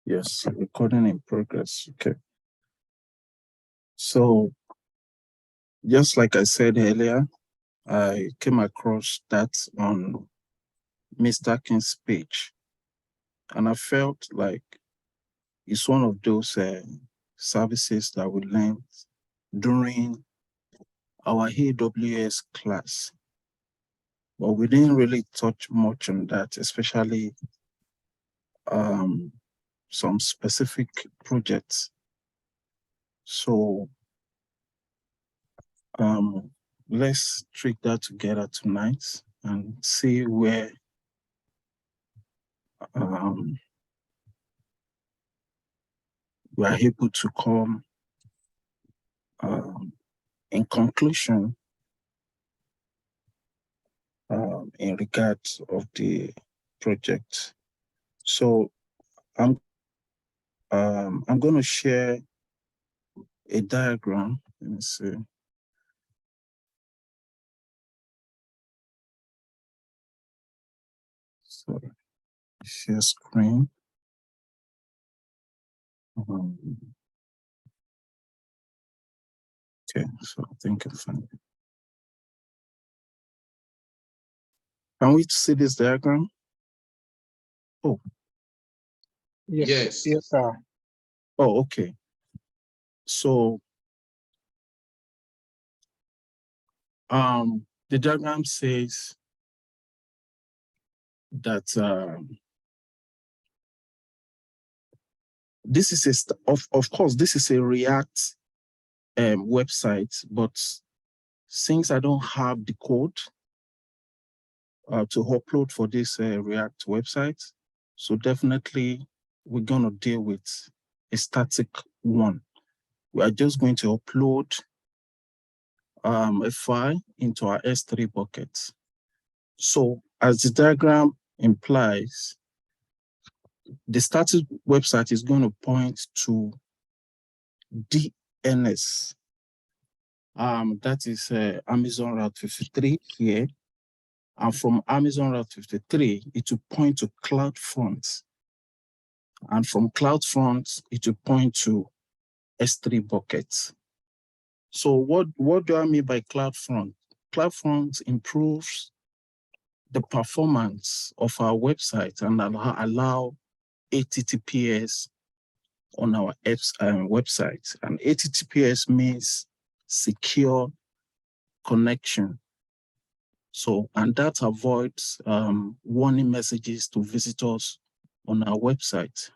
Yes, recording in progress. Okay. So, just like I said earlier, I came across that on Mr. King's page, and I felt like it's one of those services that we learned during our AWS class. But we didn't really touch much on that, especially some specific projects. So let's treat that together tonight and see where we are able to come in conclusion in regards of the project. So I'm going to share a diagram. Let me see. So share screen. Okay, so I think I found it. Can we see this diagram? Oh. Yes. Yes, sir. Oh, okay. So the diagram says that this is of course this is a React website, but since I don't have the code to upload for this React website, so definitely we're gonna deal with a static one. We are just going to upload a file into our S3 bucket. So as the diagram implies, the static website is going to point to DNS. That is Amazon Route 53 here. And from Amazon Route 53, it will point to CloudFront. And from CloudFront, it will point to S3 buckets. So what do I mean by CloudFront? CloudFront improves the performance of our website and allow HTTPS on our website. And HTTPS means secure connection. So, and that avoids warning messages to visitors on our website.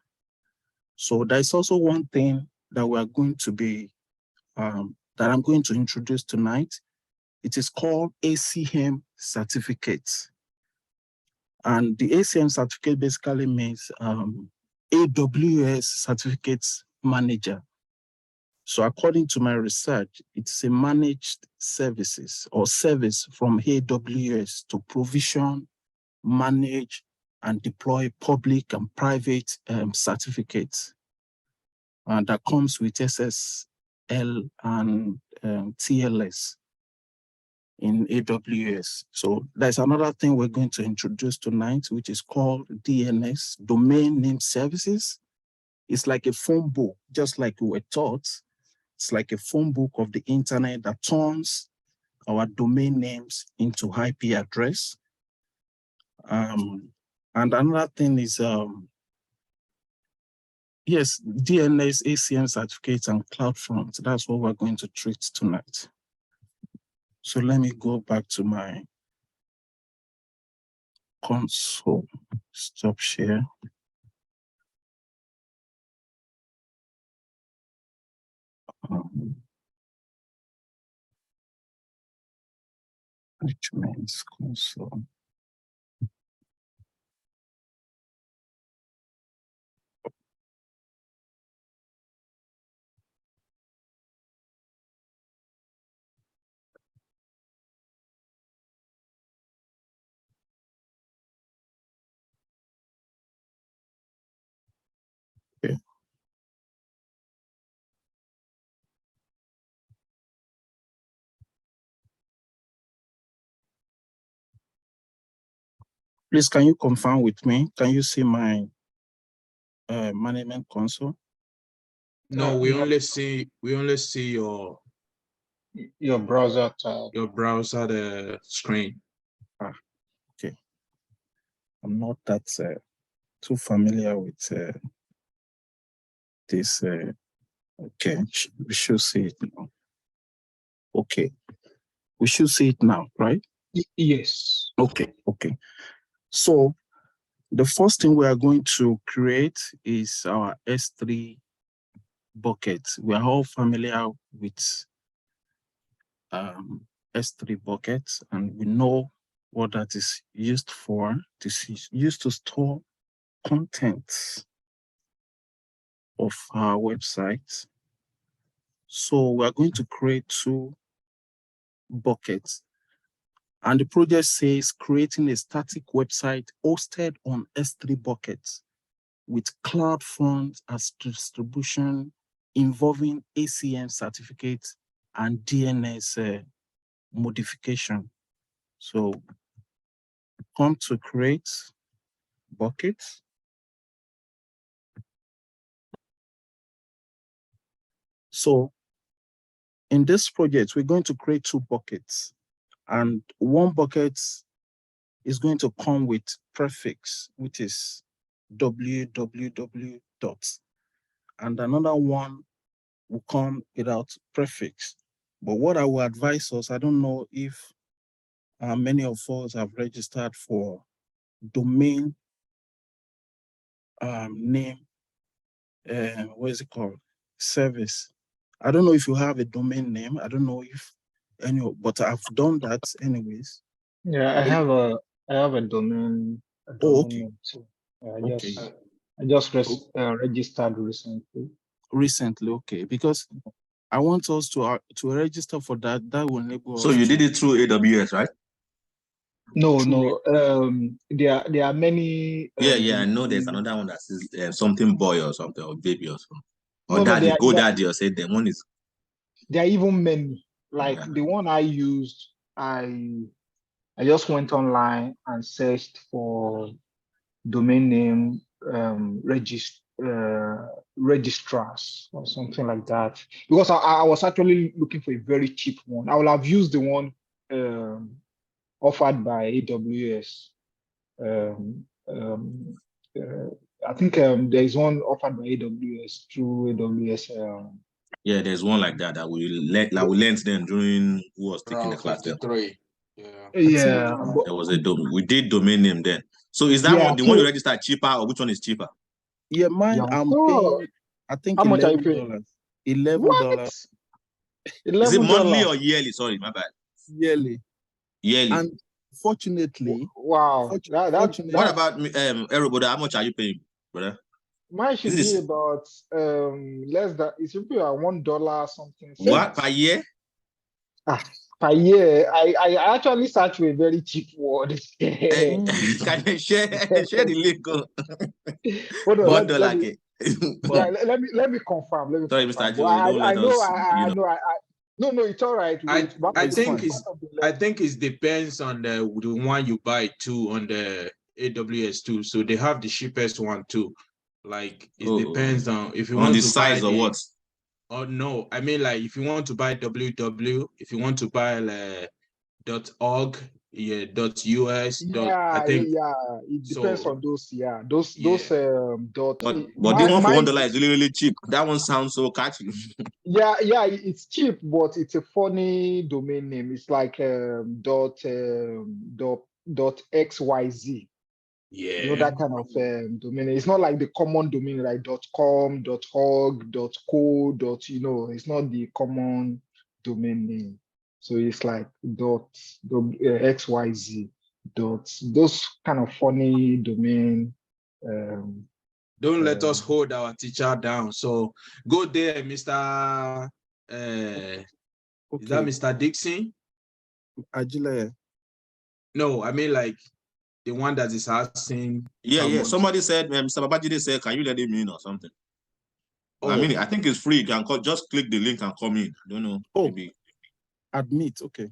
So there's also one thing that we are going to be, that I'm going to introduce tonight. It is called ACM certificates. And the ACM certificate basically means AWS Certificates Manager. So according to my research, it's a managed services or service from AWS to provision, manage, and deploy public and private certificates. And that comes with SSL and TLS in AWS. So there's another thing we're going to introduce tonight, which is called DNS, Domain Name Services. It's like a phone book, just like we were taught. It's like a phone book of the internet that turns our domain names into IP address. And another thing is, yes, DNS, ACM certificates, and CloudFront. That's what we're going to treat tonight. So let me go back to my console. Stop share. Which means console. Okay. Please, can you confirm with me? Can you see my management console? No, we only see your browser tab. Your browser the screen. Okay. I'm not that too familiar with this. Okay, we should see it now. Okay, we should see it now, right? Yes. Okay. So the first thing we are going to create is our S3 bucket. We are all familiar with S3 buckets, and we know what that is used for. This is used to store content of our website. So we are going to create 2 buckets. And the project says creating a static website hosted on S3 buckets with CloudFront as distribution involving ACM certificates and DNS modification. So come to create buckets. So in this project, we're going to create 2 buckets, and one bucket is going to come with prefix, which is www dots, and another one will come without prefix. But what I will advise us, I don't know if many of us have registered for domain name, what is it called? Service. I don't know if you have a domain name. I don't know if any, but I've done that anyways. Yeah, I have a domain. Oh, okay. Name too. Okay. I just registered recently. Recently, okay, because I want us to register for that. That will enable us. So you did it through AWS, right? No. There are many. Yeah. I know there's another one that says something boy or something, or baby or something. Or No, daddy, go daddy, or say the one is. There are even many. Like Yeah. the one I used, I just went online and searched for domain name registrars or something like that, because I was actually looking for a very cheap one. I will have used the one offered by AWS. I think there is one offered by AWS through AWS. Yeah, there's one like that we learned them during who was taking the class then. Yeah, There was we did domain name then. So is that one the one you registered cheaper, or which one is cheaper? Yeah, mine I'm paying, I think, how much are you $11. paying? $11. Is it monthly or yearly? Sorry, my bad. Yearly. And fortunately, wow. Fortunately, what about everybody? How much are you paying, brother? Mine should be about less than, it should be about $1 something. What, per year? Per year. I actually searched for a very cheap word. Can you share the link? Hold on, $1. let me confirm. Sorry, Mr. Joe, don't let us. No, it's all right. I think it depends on the one you buy too on the AWS too. So they have the cheapest one too. Like it depends on if you want the to size buy or what. Oh no, I mean like if you want to buy www, if you want to buy .org, yeah, .us, I think. Yeah, it depends on those. Yeah, those dot. But the one for $1 is really, really cheap. That one sounds so catchy. Yeah, it's cheap, but it's a funny domain name. It's like dot .xyz. Yeah, you know, that kind of domain. It's not like the common domain like .com, .org, .co, it's not the common domain name. So it's like .xyz, those kind of funny domain. Don't let us hold our teacher down. So go there, Mr. Is that Mr. Dixon? Agile. No, I mean like the one that is asking. Yeah. Somebody said, Mr. Babajide said, can you let him in or something? I mean, I think it's free. You can just click the link and come in. I don't know. Maybe. Admit, okay.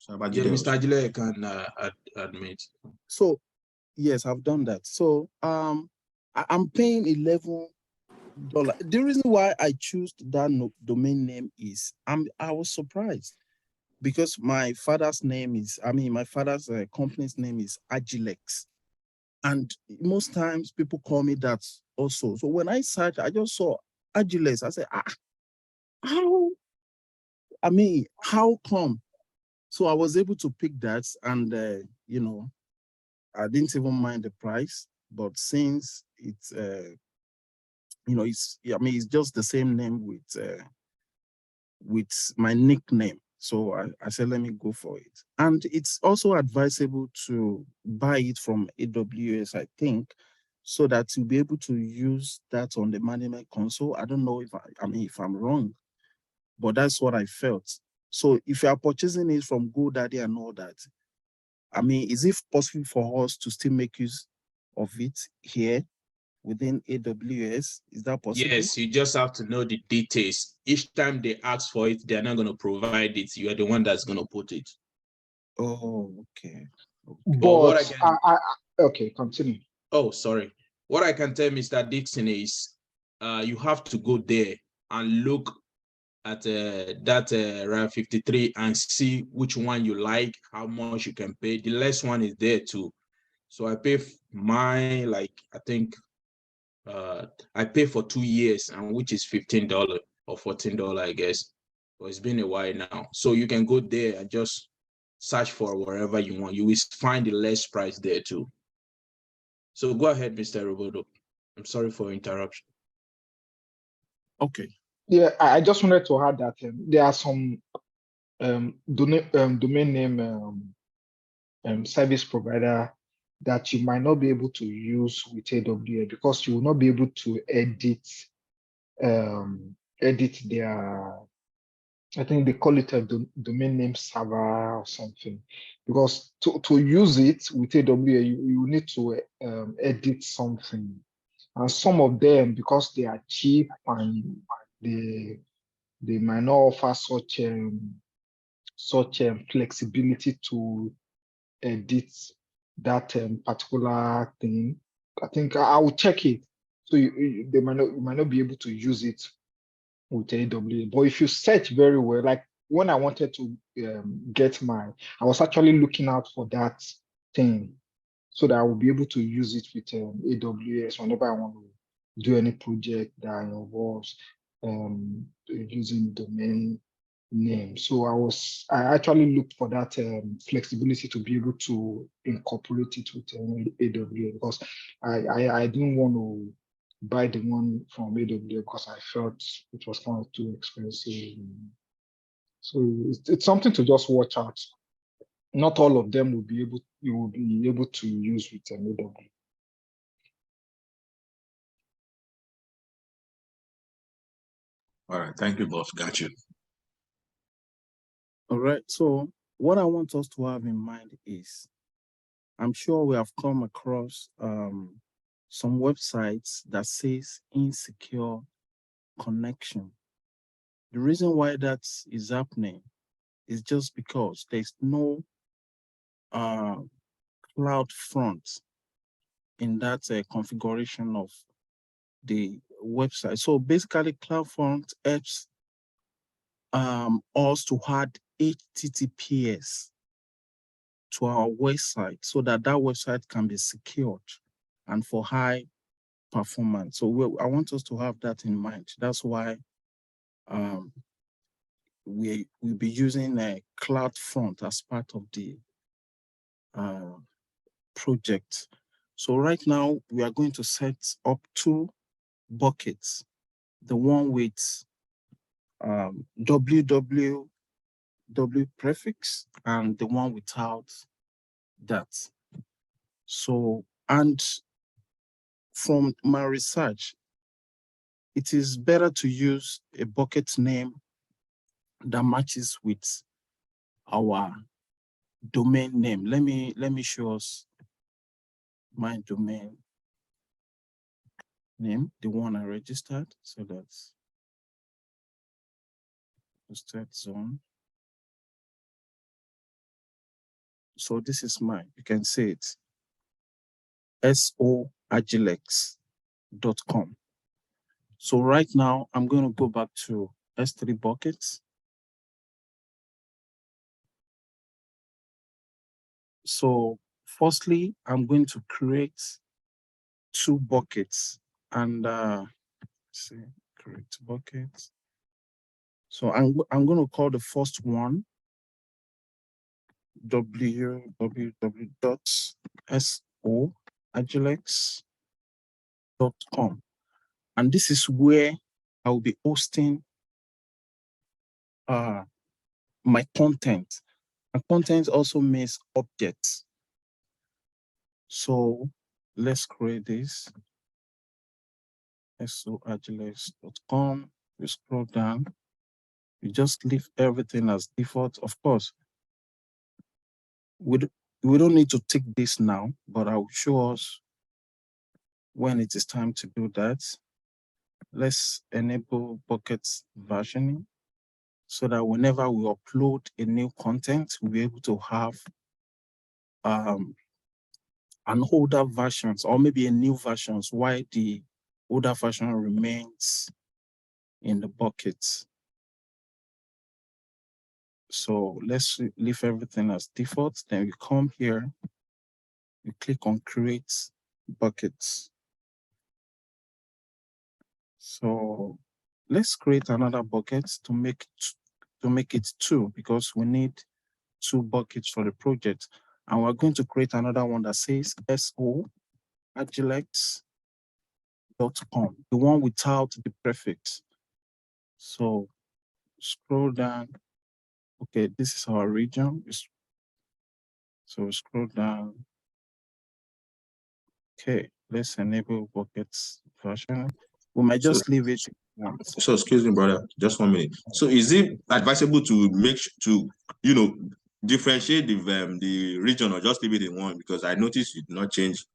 Yeah, Mr. Agile can admit. So, yes, I've done that. So, I'm paying $11. The reason why I choose that domain name is I was surprised because my father's name is, my father's company's name is Agilex. And most times people call me that also. So when I searched, I just saw Agilex. I said, how? How come? So I was able to pick that, and I didn't even mind the price. But since it's it's just the same name with my nickname. So I said, let me go for it. And it's also advisable to buy it from AWS, I think, so that you'll be able to use that on the management console. I don't know if if I'm wrong, but that's what I felt. So if you are purchasing it from GoDaddy and all that, is it possible for us to still make use of it here within AWS? Is that possible? Yes, you just have to know the details. Each time they ask for it, they're not going to provide it. You are the one that's going to put it. Oh, okay. But what I can... okay, continue. Oh, sorry. What I can tell Mr. Dixon is you have to go there and look at that round 53 and see which one you like, how much you can pay. The less one is there too. So I pay mine, I think I pay for 2 years, and which is $15 or $14, I guess. But it's been a while now. So you can go there and just search for wherever you want. You will find the less price there too. So go ahead, Mr. Roboto. I'm sorry for interruption. Okay. Yeah, I just wanted to add that there are some domain name service provider that you might not be able to use with AWS because you will not be able to edit their, I think they call it a domain name server or something. Because to use it with AWS, you need to edit something. And some of them, because they are cheap and they might not offer such flexibility to edit that particular thing. I think I will check it. So you might not be able to use it with AWS. But if you search very well, like when I wanted to get mine, I was actually looking out for that thing so that I will be able to use it with AWS whenever I want to do any project that involves using domain name. So I actually looked for that flexibility to be able to incorporate it with AWS because I didn't want to buy the one from AWS because I felt it was kind of too expensive. So it's something to just watch out. Not all of them will be able to use with AWS. All right, thank you, boss. Got you. All right. So what I want us to have in mind is, I'm sure we have come across some websites that says insecure connection. The reason why that is happening is just because there's no CloudFront in that configuration of the website. So basically, CloudFront helps us to add HTTPS to our website so that website can be secured and for high performance. So I want us to have that in mind. That's why we'll be using a CloudFront as part of the project. So right now we are going to set up 2 buckets. The one with www prefix and the one without that. So, and from my research, it is better to use a bucket name that matches with our domain name. Let me show us my domain name, the one I registered. So that's the start zone. So this is mine. You can see it. SO Agilex. So right now, I'm going to go back to S3 buckets. So firstly, I'm going to create 2 buckets and see, create buckets. So I'm going to call the first one www.so.agilex.com. And this is where I will be hosting my content. And content also means objects. So let's create this. soagilex.com. You scroll down. You just leave everything as default. Of course, we don't need to tick this now, but I will show us when it is time to do that. Let's enable buckets versioning so that whenever we upload a new content, we'll be able to have an older versions or maybe a new versions while the older version remains in the buckets. So let's leave everything as default. Then we come here, we click on create buckets. So let's create another bucket to make it 2 because we need 2 buckets for the project. And we're going to create another one that says soagilex.com, the one without the prefix. So scroll down. Okay, this is our region. So scroll down. Okay, let's enable buckets version. We might just leave it. So excuse me, brother, just 1 minute. So is it advisable to differentiate the region or just leave it in one? Because I noticed you did not change.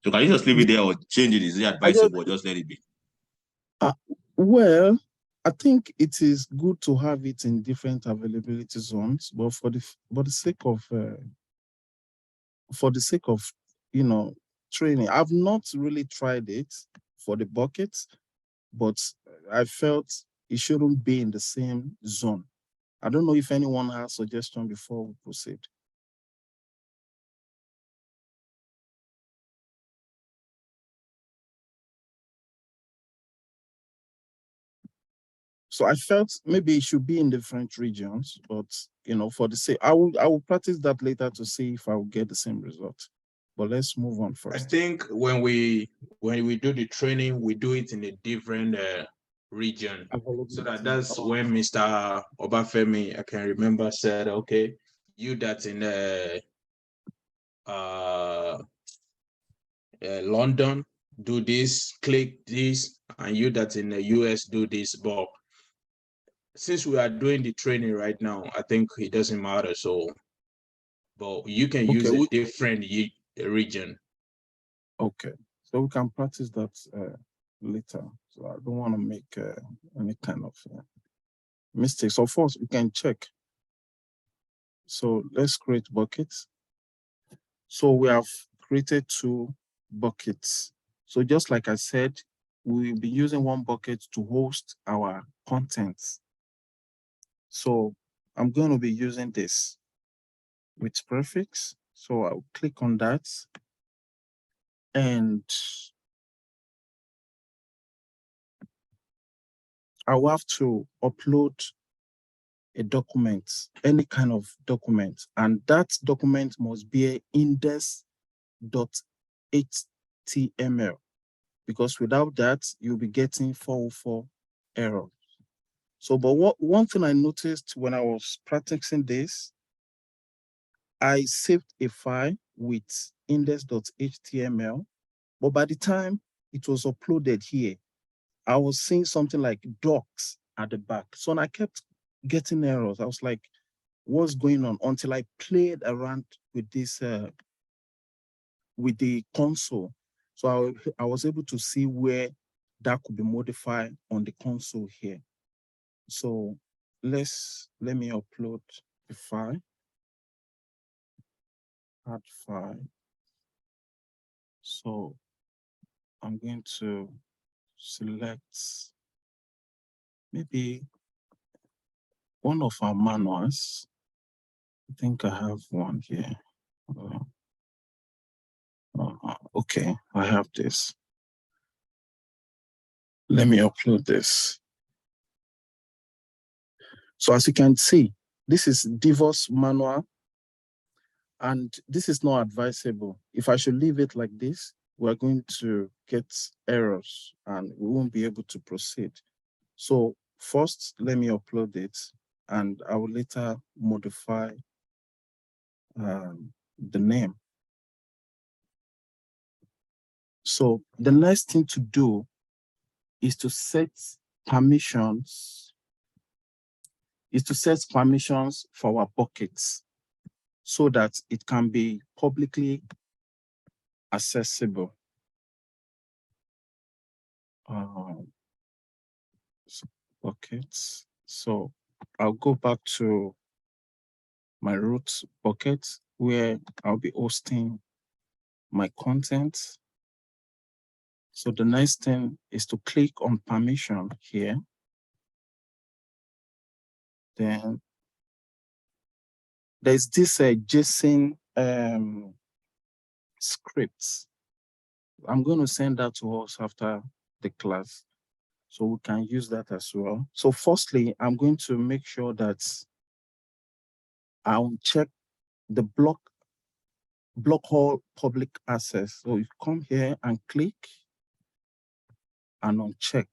So can you just leave it there or change it? Is it advisable or just let it be? Well, I think it is good to have it in different availability zones, but for the sake of training, I've not really tried it for the buckets, but I felt it shouldn't be in the same zone. I don't know if anyone has suggestion before we proceed. So I felt maybe it should be in different regions, but for the sake, I will practice that later to see if I will get the same result. But let's move on first. I think when we do the training, we do it in a different region. So that's when Mr. Obafemi, I can remember, said, okay, you that's in London, do this, click this, and you that's in the US, do this. But since we are doing the training right now, I think it doesn't matter. So, but you can use a different region. Okay, so we can practice that later. So I don't want to make any kind of mistakes. Of course, we can check. So let's create buckets. So we have created 2 buckets. So just like I said, we'll be using 1 bucket to host our contents. So I'm going to be using this with prefix. So I'll click on that. And I will have to upload a document, any kind of document, and that document must be index.html, because without that, you'll be getting 404 error. So, but one thing I noticed when I was practicing this, I saved a file with index.html, but by the time it was uploaded here, I was seeing something like docs at the back. So I kept getting errors. I was like, what's going on? Until I played around with this, with the console. So I was able to see where that could be modified on the console here. So let me upload the file, add file. So I'm going to select maybe one of our manuals. I think I have one here. Okay, I have this. Let me upload this. So as you can see, this is Divorce manual, and this is not advisable. If I should leave it like this, we're going to get errors and we won't be able to proceed. So first, let me upload it, and I will later modify the name. So the next thing to do is to set permissions, for our buckets so that it can be publicly accessible. Buckets. So I'll go back to my root bucket where I'll be hosting my content. So the next thing is to click on permission here. Then there's this JSON scripts. I'm going to send that to us after the class, so we can use that as well. So firstly, I'm going to make sure that I'll check the block all public access. So you come here and click and uncheck.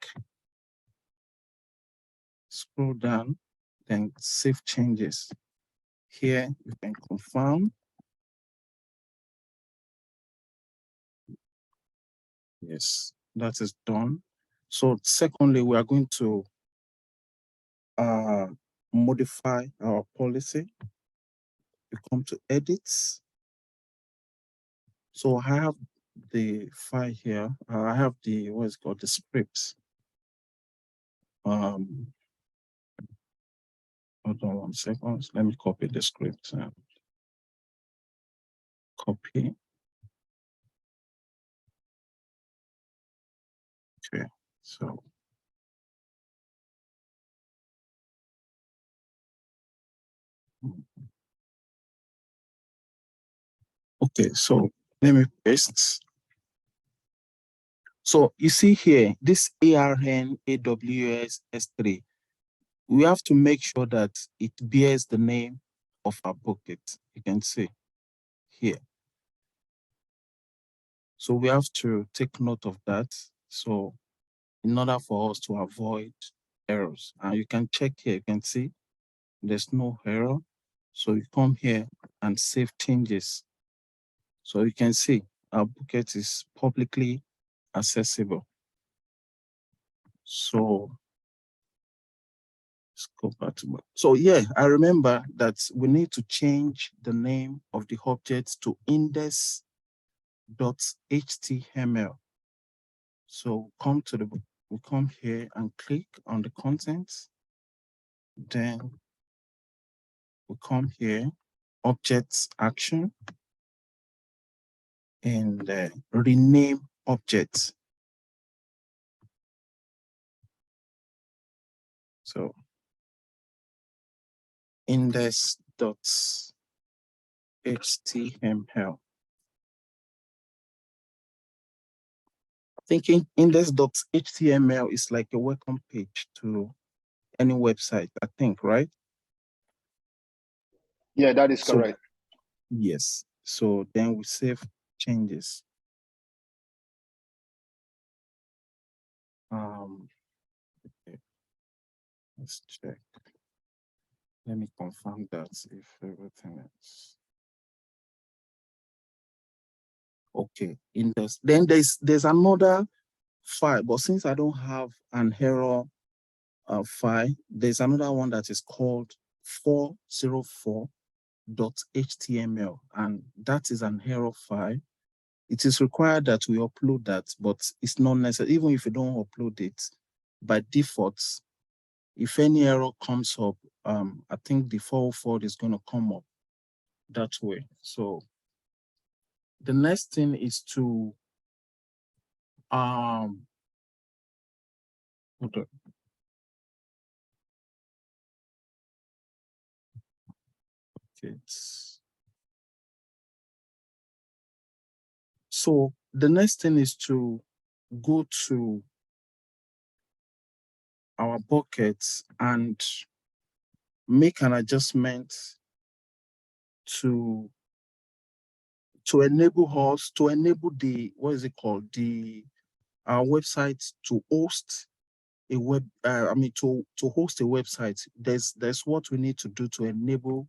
Scroll down, then save changes. Here you can confirm. Yes, that is done. So secondly, we are going to modify our policy. We come to edit. So I have the file here. I have the, what's called, the scripts. Hold on 1 second. Let me copy the script. Copy. Okay, so okay, so let me paste. So you see here, this ARN AWS S3, we have to make sure that it bears the name of our bucket. You can see here. So we have to take note of that. So in order for us to avoid errors, and you can check here, you can see there's no error. So you come here and save changes. So you can see our bucket is publicly accessible. So let's go back to my, so yeah, I remember that we need to change the name of the object to index.html. So we come here and click on the contents. Then we come here, objects action, and rename objects. So index.html. Thinking index.html is like a welcome page to any website, I think, right? Yeah, that is correct. Yes. So then we save changes. Okay. Let's check. Let me confirm that if everything is okay. Index. Then there's another file, but since I don't have an error file, there's another one that is called 404.html, and that is an error file. It is required that we upload that, but it's not necessary. Even if you don't upload it, by default, if any error comes up, I think the 404 is going to come up that way. So the next thing is to hold on. Okay. So the next thing is to go to our buckets and make an adjustment to enable us to enable the, what is it called, the our website to host a web to host a website. There's what we need to do to enable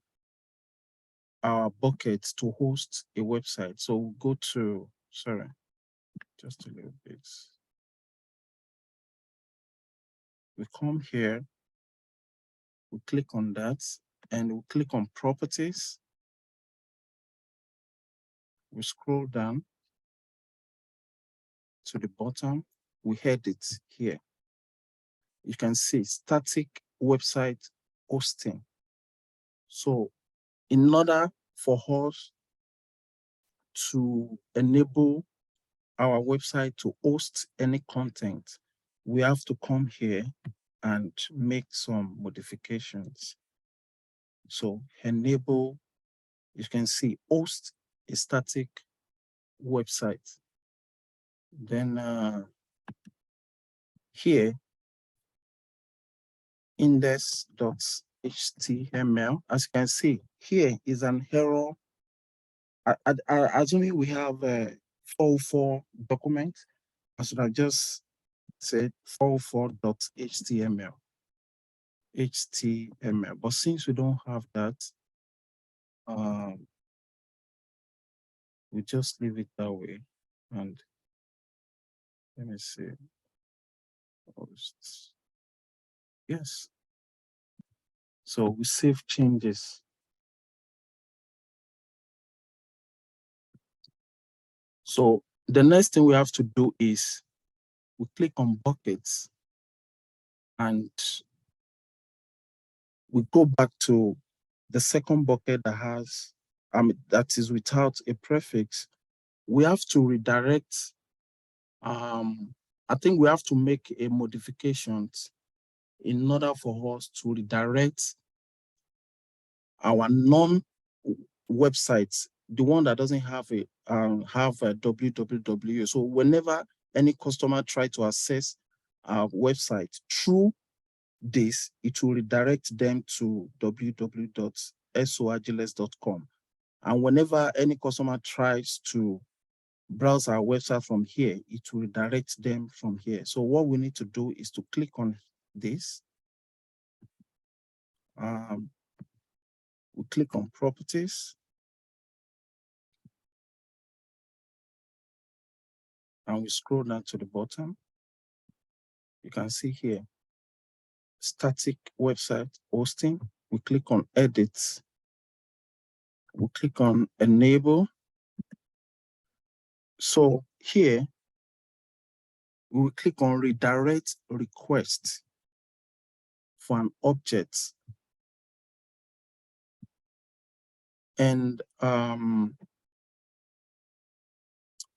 our buckets to host a website. So we'll go to, sorry, just a little bit. We come here, we click on that, and we click on properties. We scroll down to the bottom, we edit here. You can see static website hosting. So in order for us to enable our website to host any content, we have to come here and make some modifications. So enable, you can see host a static website. Then here, index.html, as you can see, here is an error. Assuming we have a 404 document, I should have just said 404.html. HTML. But since we don't have that, we just leave it that way. And let me see. Post. Yes. So we save changes. So the next thing we have to do is we click on buckets and we go back to the second bucket that has, that is without a prefix. We have to redirect, I think we have to make a modifications in order for us to redirect our non-websites, the one that doesn't have a www. So whenever any customer try to access our website through this, it will redirect them to www.soagiles.com. And whenever any customer tries to browse our website from here, it will redirect them from here. So what we need to do is to click on this. We click on properties. And we scroll down to the bottom. You can see here, static website hosting. We click on edit. We click on enable. So here, we will click on redirect request for an object. And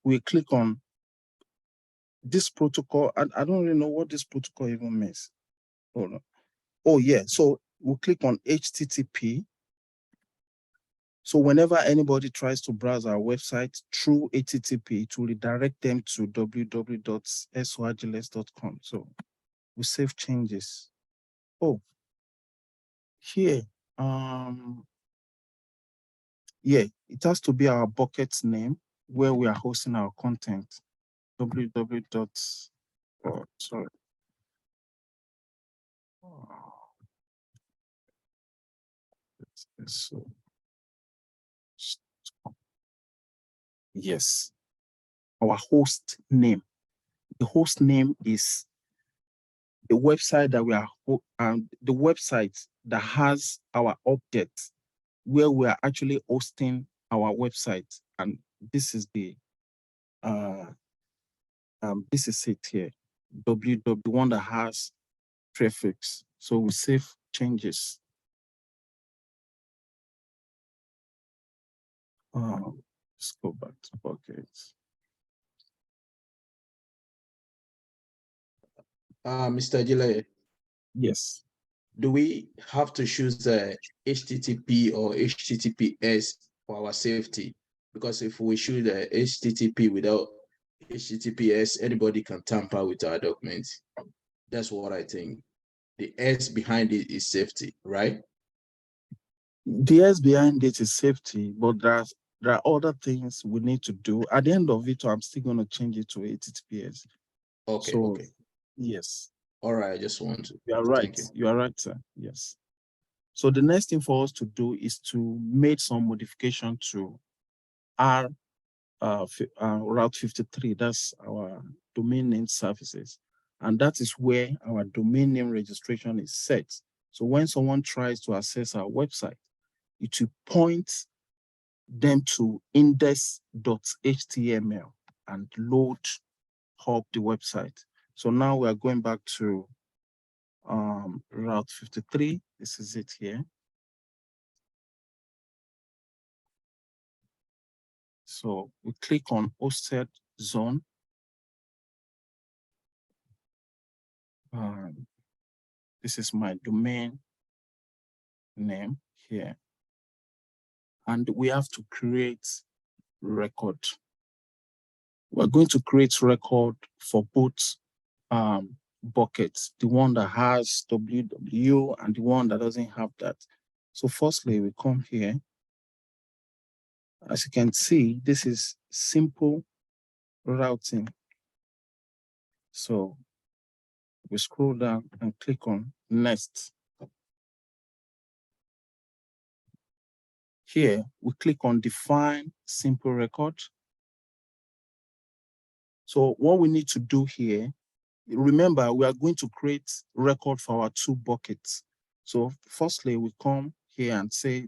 we click on this protocol. I don't really know what this protocol even means. Hold on. Oh yeah, so we'll click on HTTP. So whenever anybody tries to browse our website through HTTP, it will redirect them to www.soagiles.com. So we save changes. Oh, here, yeah, it has to be our bucket's name where we are hosting our content. www. Oh, sorry. So, yes, our host name. The host name is the website that we are, the website that has our object where we are actually hosting our website. And this is the, this is it here, www, one that has prefix. So we save changes. Let's go back to buckets. Mr. Gile, Yes. do we have to choose the HTTP or HTTPS for our safety? Because if we choose the HTTP without HTTPS, anybody can tamper with our documents. That's what I think. The S behind it is safety, right? The S behind it is safety, but there are other things we need to do. At the end of it, I'm still going to change it to HTTPS. Okay, So, okay. yes. All right, I just want to. You are right. Thank you. You are right, sir. Yes. So the next thing for us to do is to make some modification to our Route 53. That's our domain name services. And that is where our domain name registration is set. So when someone tries to access our website, it will point them to index.html and load up the website. So now we are going back to Route 53. This is it here. So we click on hosted zone. This is my domain name here. And we have to create record. We're going to create record for both buckets, the one that has www and the one that doesn't have that. So firstly, we come here. As you can see, this is simple routing. So we scroll down and click on next. Here, we click on define simple record. So what we need to do here, remember, we are going to create record for our two buckets. So firstly, we come here and say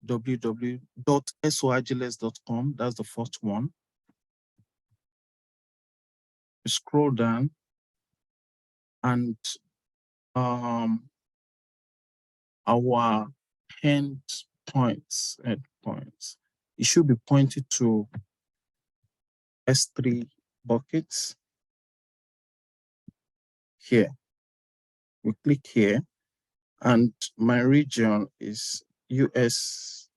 www.soagiles.com. That's the first one. We scroll down and our endpoints, it should be pointed to S3 buckets. Here, we click here, and my region is US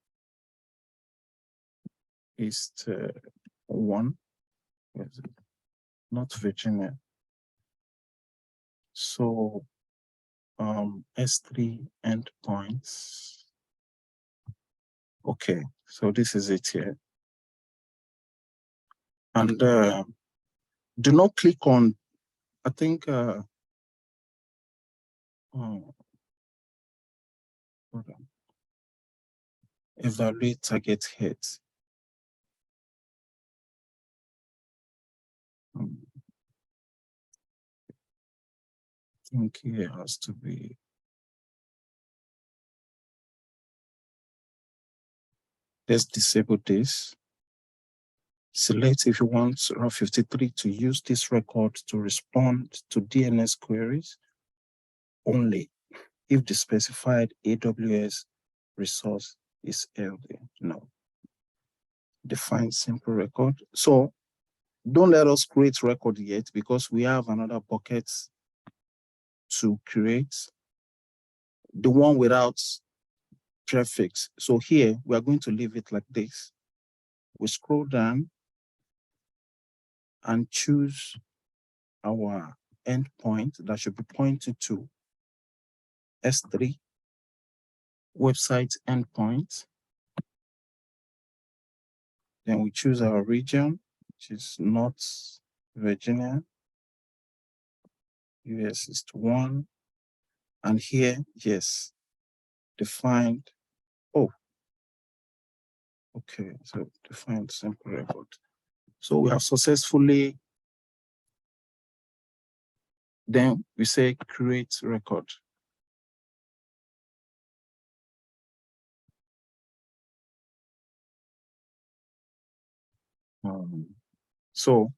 East 1, not Virginia. So S3 endpoints. Okay, so this is it here. And do not click on, I think, hold on. Evaluate target hits. I think it has to be. Let's disable this. Select if you want Route 53 to use this record to respond to DNS queries only if the specified AWS resource is LD. No. Define simple record. So don't let us create record yet because we have another bucket to create, the one without prefix. So here we are going to leave it like this. We scroll down and choose our endpoint that should be pointing to S3 website endpoint. Then we choose our region, which is North Virginia, US is 1. And here, yes, defined. Oh, okay, so defined simple record. So we have successfully, then we say create record. So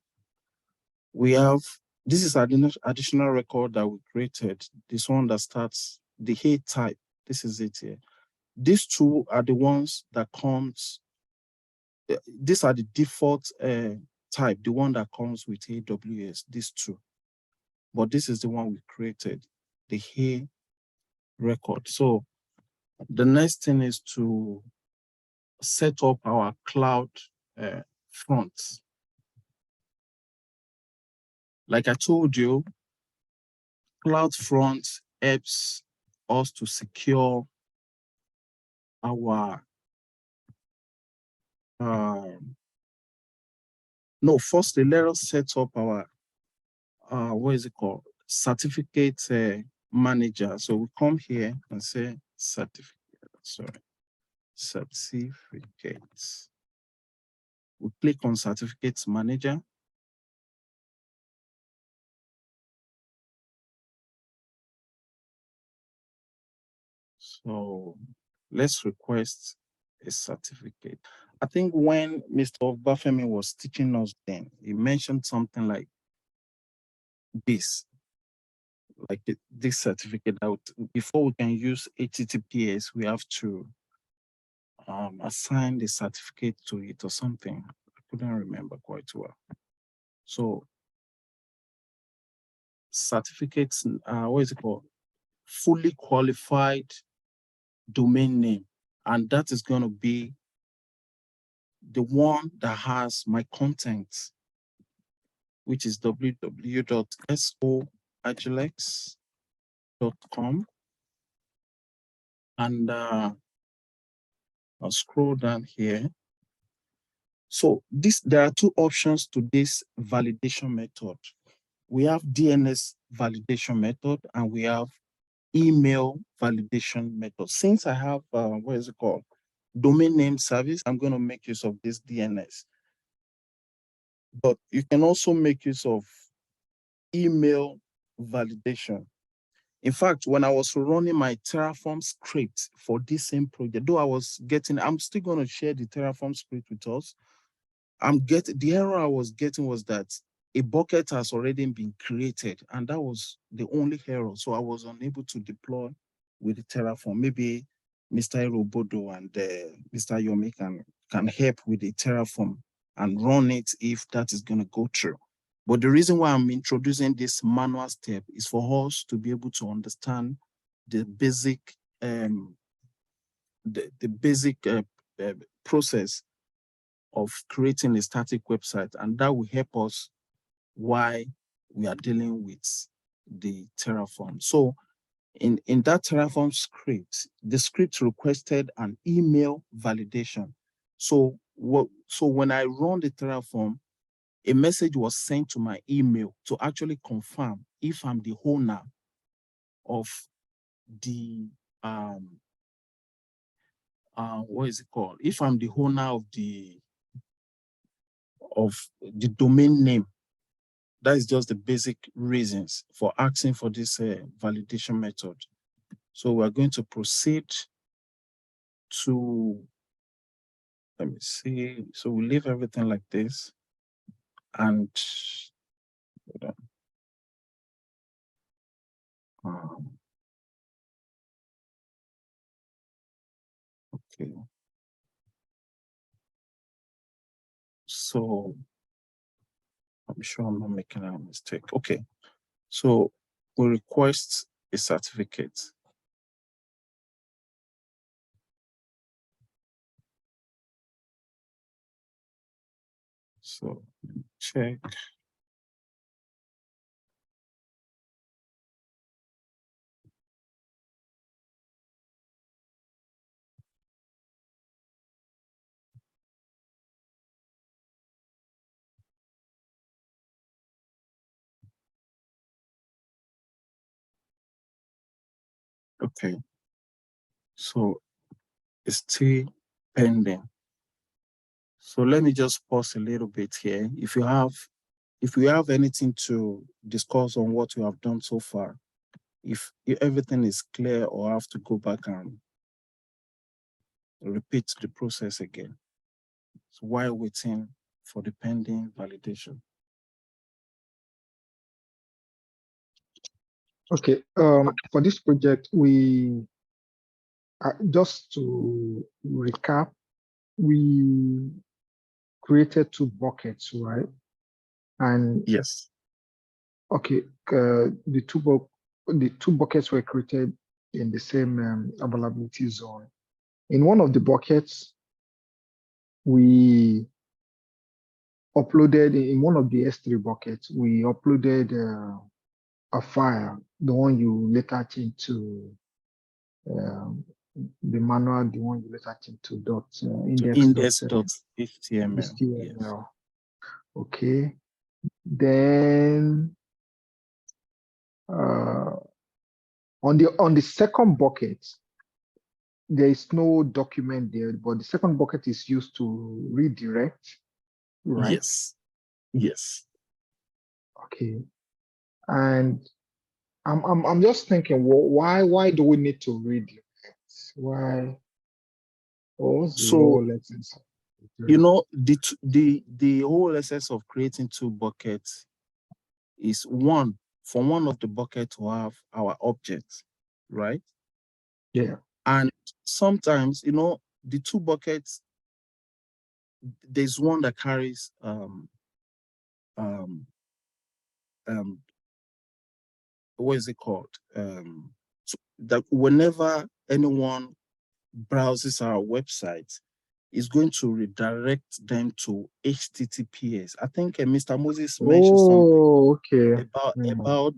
we have, this is additional record that we created. This one that starts the head type. This is it here. These two are the ones that comes, these are the default type, the one that comes with AWS, these two. but this is the one we created, the here record. So the next thing is to set up our cloud front. Like I told you, CloudFront helps us to secure our firstly, let us set up our what is it called? Certificate manager. So we come here and say certificates. We click on certificates manager. So let's request a certificate. I think when Mr. Bafemi was teaching us then, he mentioned something like this, this certificate out. Before we can use HTTPS, we have to assign the certificate to it or something. I couldn't remember quite well. So certificates, what is it called? Fully qualified domain name. And that is going to be the one that has my content, which is www.soagilex.com. And I'll scroll down here. So there are two options to this validation method. We have DNS validation method and we have email validation method. Since I have, what is it called? Domain name service, I'm going to make use of this DNS. But you can also make use of email validation. In fact, when I was running my Terraform script for this same project, though I'm still going to share the Terraform script with us. The error I was getting was that a bucket has already been created, and that was the only error. So I was unable to deploy with the Terraform. Maybe Mr. Robodo and Mr. Yomi can help with the Terraform and run it if that is going to go through. But the reason why I'm introducing this manual step is for us to be able to understand the basic process of creating a static website, and that will help us why we are dealing with the Terraform. So in that Terraform script, the script requested an email validation. So when I run the Terraform, a message was sent to my email to actually confirm if I'm the owner of the what is it called? If I'm the owner of the domain name. That is just the basic reasons for asking for this validation method. So we're going to proceed to, let me see. So we leave everything like this and hold on. Okay. So I'm sure I'm not making a mistake. Okay. So we request a certificate. So check. Okay. So it's still pending. So let me just pause a little bit here. If you have anything to discuss on what you have done so far, if everything is clear or I have to go back and repeat the process again. So while waiting for the pending validation. Okay, for this project, we just to recap, we created two buckets, right? And yes, Okay, the two buckets were created in the same availability zone. In one of the buckets, we uploaded in one of the S3 buckets, we uploaded a file, the one you later changed to the manual, the one you later changed to index.html. HTML. Yes. Okay. Then on the second bucket, there is no document there, but the second bucket is used to redirect, right? Yes. Yes. Okay. And I'm just thinking, why do we need to redirect? Why? What's the So, whole essence? you know, the whole essence of creating two buckets is one, for one of the buckets to have our objects, right? Yeah. And sometimes, you know, the two buckets, there's one that carries what is it called? So that whenever anyone browses our website, is going to redirect them to HTTPS. I think Mr. Moses mentioned something Okay. about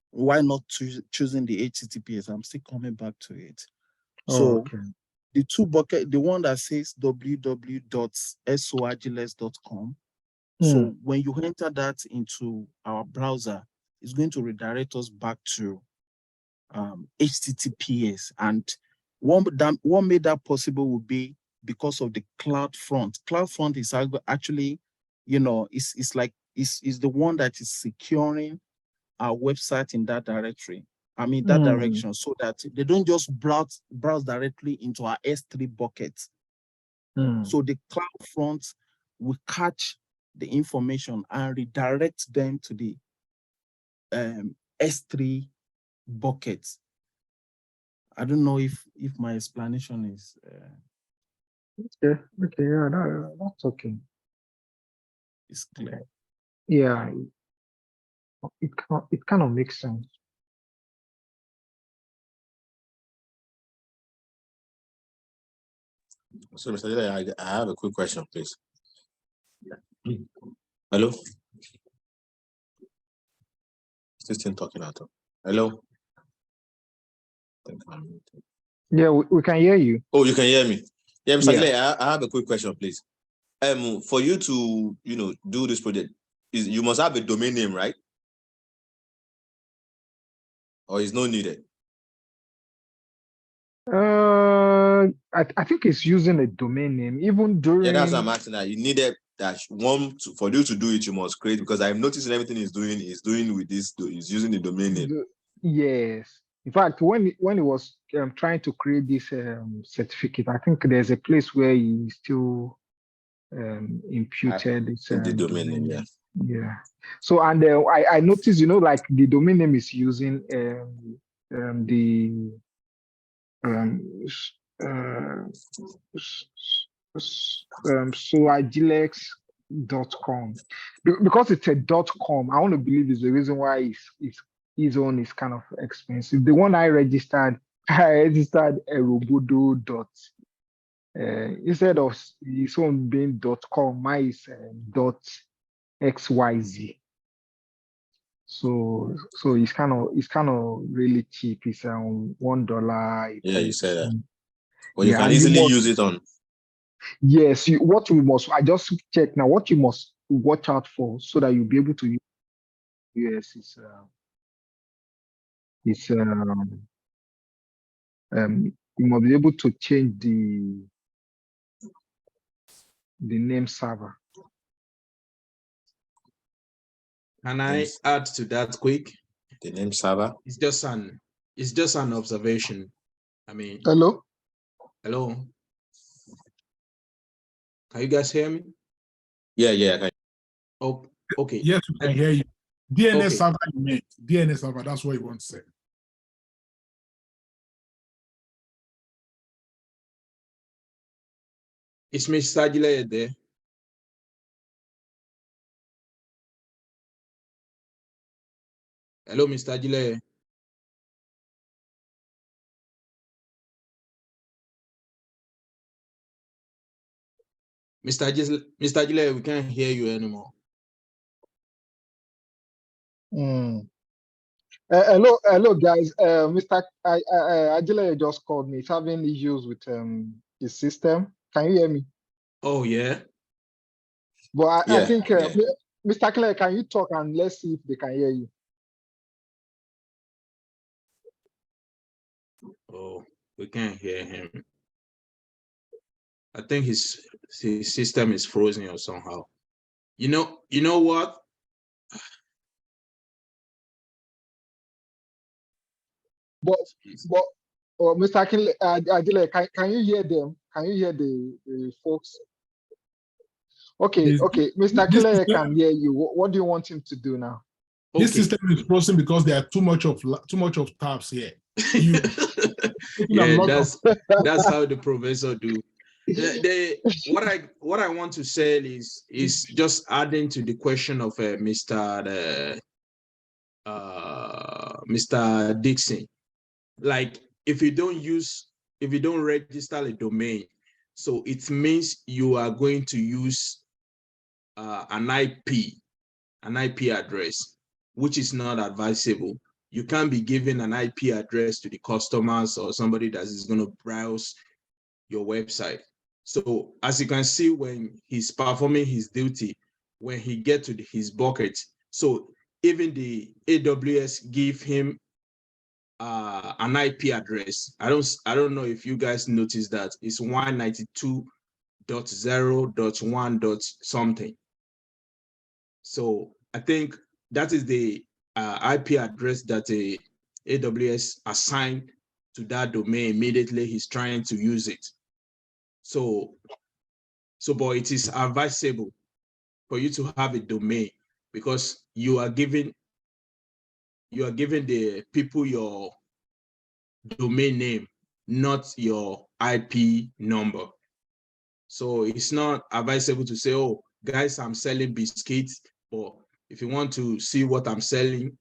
why not choosing the HTTPS. I'm still coming back to it. So Okay. the two bucket, the one that says www.soagiles.com. So when you enter that into our browser, it's going to redirect us back to HTTPS. And what made that possible would be because of the CloudFront. CloudFront is actually, you know, it's like it's the one that is securing our website in that directory. I mean that direction, so that they don't just browse directly into our S3 bucket. So the CloudFront will catch the information and redirect them to the S3 bucket. I don't know if my explanation is Okay. Yeah, that's okay. is clear. Yeah, it kind of makes sense. So, Mr. Dele, I have a quick question, please. Hello? Still talking at all. Hello? Yeah, we can hear you. Oh, you can hear me. Yeah, Mr. Yeah. Dele, I have a quick question, please. For you to, do this project, you must have a domain name, right? Or is no needed? I think it's using a domain name even during. Yeah, that's what I'm asking. That you needed that for you to do it, you must create, because I've noticed everything is doing with this. Is using the domain name. Yes. In fact, when he was trying to create this certificate, I think there's a place where he still imputed this the domain name. Yeah. Yeah. So and I noticed, like the domain name is using the soagilex.com because it's a .com. I want to believe is the reason why his own is kind of expensive. The one I registered Erobodo dot. Instead of his own being .com, mine is .xyz. So it's kind of really cheap. It's $1. Yeah, you said that. But Yeah, you can easily use it on. Yes, I just check now. What you must watch out for so that you'll be able to use you must be able to change the name server. Can I add to that quick? The name server? It's just an observation. I mean, hello. Can you guys hear me? Yeah. Oh, okay. Yes, we can hear you. DNS server, you meant DNS server. That's what you want to say. Is Mr. Agile there? Hello, Mr. Agile. Mr. Agile, we can't hear you anymore. Hello, guys. Mr. Agile just called me. He's having issues with his system. Can you hear me? Oh, yeah. But I think, yeah. Mr. Clare, can you talk and let's see if they can hear you? Oh, we can't hear him. I think his system is frozen or somehow. You know what? But Mr. Agile, can you hear them? Can you hear the folks? Okay, Mr. Clare can hear you. What do you want him to do now? This system is frozen because there are too much of tabs here. Yeah, that's how the professor do. What I want to say is just adding to the question of Mr. Dixon. Like if you don't register a domain, so it means you are going to use an IP address, which is not advisable. You can't be giving an IP address to the customers or somebody that is going to browse your website. So as you can see, when he's performing his duty, when he gets to his bucket, so even the AWS give him an IP address. I don't know if you guys noticed that it's 192.0.1. something. So I think that is the IP address that a AWS assigned to that domain immediately he's trying to use it. So but it is advisable for you to have a domain because you are giving the people your domain name, not your IP number. So it's not advisable to say, oh, guys, I'm selling biscuits, or if you want to see what I'm selling,